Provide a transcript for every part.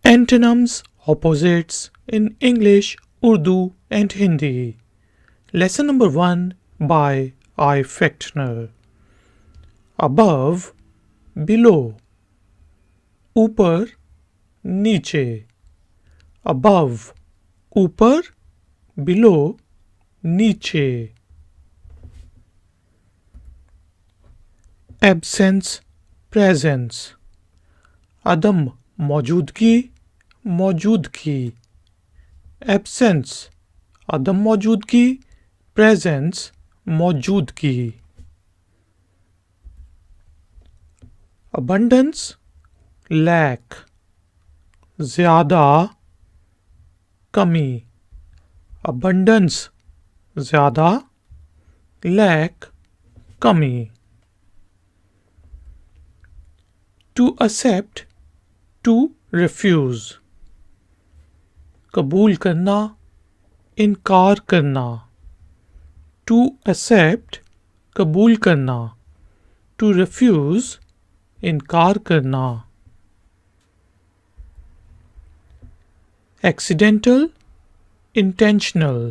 Antonyms, opposites in English, Urdu and Hindi. Lesson number 1 by Ifactner. Above, below. ऊपर, नीचे. Above, ऊपर, below, नीचे. Absence, presence. अदम मौजूदगी, मौजूदगी. Absence, अदम मौजूदगी, presence, मौजूदगी. Abundance, lack. ज़्यादा, कमी. Abundance, ज़्यादा, lack, कमी. To accept, to refuse. कबूल करना, इनकार करना. To accept, कबूल करना. To refuse, इनकार करना. Accidental, intentional.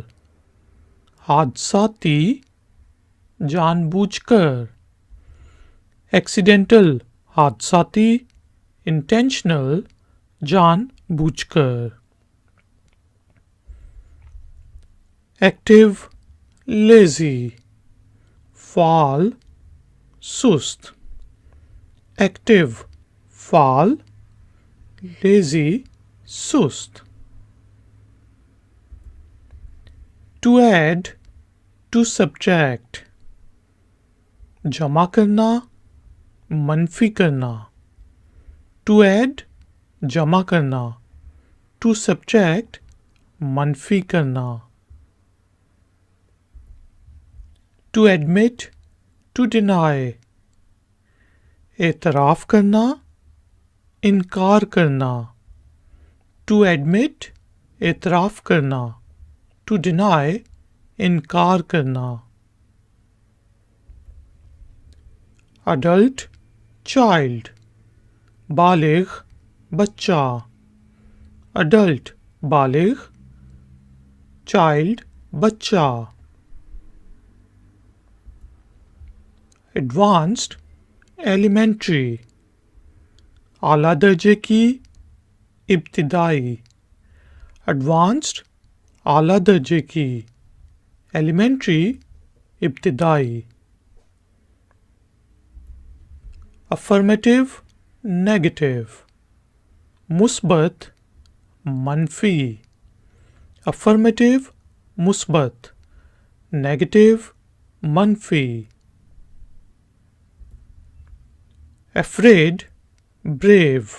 हादसाती, जानबूझकर. Accidental, हादसाती, intentional, जानबूझकर. Active, lazy. फाल, सुस्त. Active, फाल. Lazy, सुस्त. To add, to subtract. जमा करना, मनफी करना. To add, जमा करना. To subtract, मनफी करना. To admit, to deny. एतराफ़ करना, इनकार करना. To admit, एतराफ़ करना. To deny, इनकार करना. Adult, child. बालिग, बच्चा. Adult, बालिग. Child, बच्चा. Advanced, elementary. आला दर्जे की, इब्तिदाई. Advanced, आला दर्जे की. Elementary, इब्तिदाई. Affirmative, negative. मुस्बत, मनफी. Affirmative, मुस्बत. Negative, मनफी. Afraid, brave.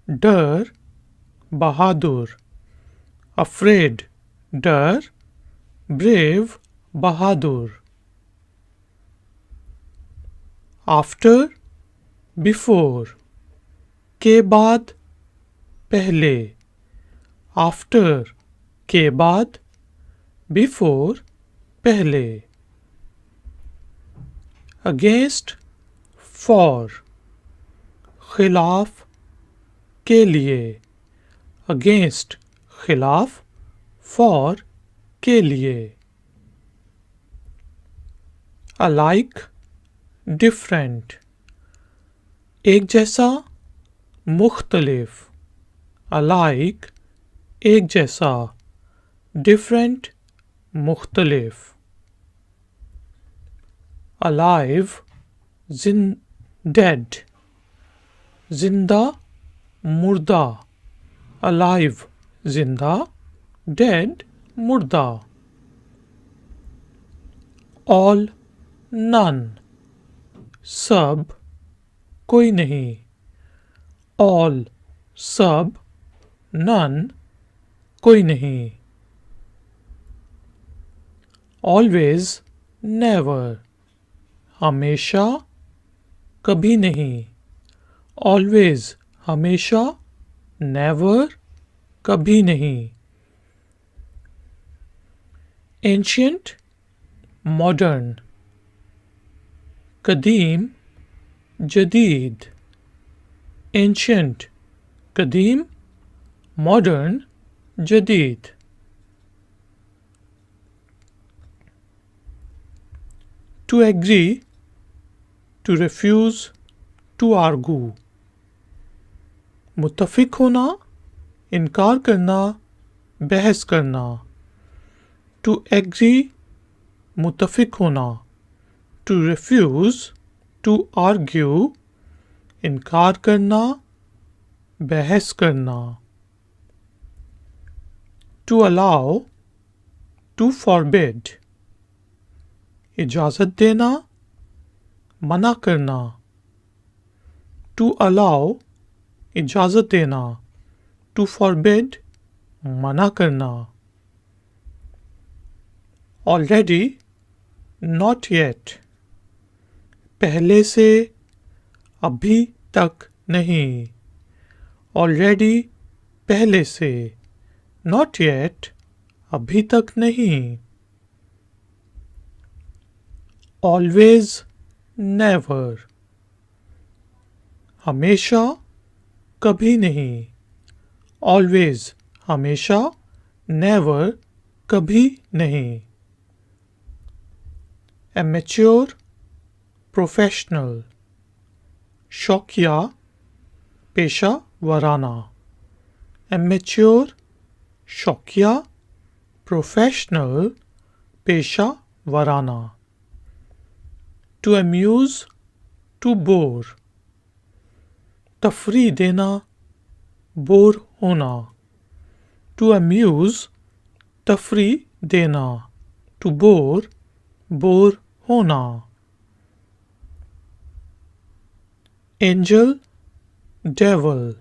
डर, बहादुर. Afraid, डर. Brave, बहादुर. After, before. के बाद, पहले. After, के बाद. Before, पहले. Against, for. खिलाफ, के लिए. Against, खिलाफ. For, के लिए. Alike, different. एक जैसा, मुख्तलिफ. Alike, एक जैसा. Different, मुख्तलिफ. Alive, dead. जिंदा, मुर्दा. Alive, जिंदा. Dead, मुर्दा. All, none. सब, कोई नहीं. All, सब. None, कोई नहीं. Always, never. हमेशा, कभी नहीं. Always, हमेशा. Never, कभी नहीं. Ancient, modern. कदीम, जदीद. Ancient, कदीम. modern जदीद. To agree, to refuse, to argue. मुत्तफिक होना, इनकार करना, बहस करना. To agree, मुत्तफिक होना. To refuse, to argue, इनकार करना, बहस करना. To allow, to forbid. इजाज़त देना, मना करना. To allow, इजाज़त देना. To forbid, मना करना. Already, not yet. पहले से, अभी तक नहीं. Already, पहले से. Not yet, अभी तक नहीं. Always, never. हमेशा, कभी नहीं. Always, हमेशा. Never, कभी नहीं. Amateur, professional. शौकिया, पेशा वराना. Amateur, शौकिया, professional, पेशा वराना. To amuse, to bore. तफरी देना, बोर होना. To amuse, तफरी देना. To bore, बोर होना. Angel, devil.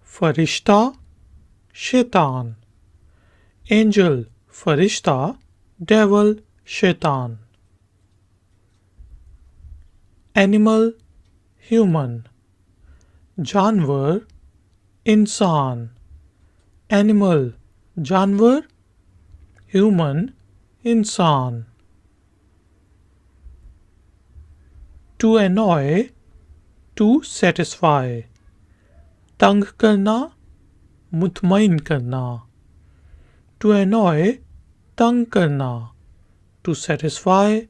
फरिश्ता, शैतान. Angel, फरिश्ता, devil, शैतान. Animal, human. जानवर, इंसान. Animal, जानवर. Human, इंसान. To annoy, to satisfy. तंग करना, मुतमईन करना. To annoy, तंग करना. To satisfy,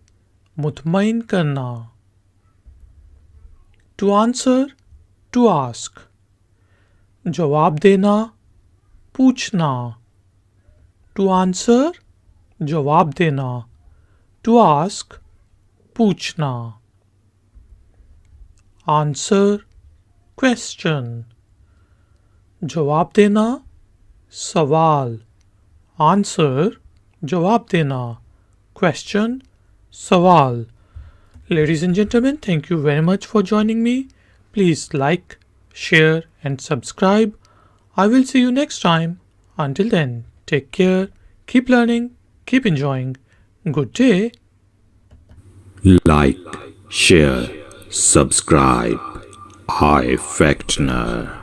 मुतमईन करना. To answer, to ask. जवाब देना, पूछना. To answer, जवाब देना. To ask, पूछना. Answer, question. जवाब देना, सवाल. Answer, जवाब देना. Question, सवाल. Ladies and gentlemen, thank you very much for joining me. Please like, share and subscribe. I will see you next time. Until then, take care, keep learning, keep enjoying. Good day. Like, share, subscribe. Ifactner.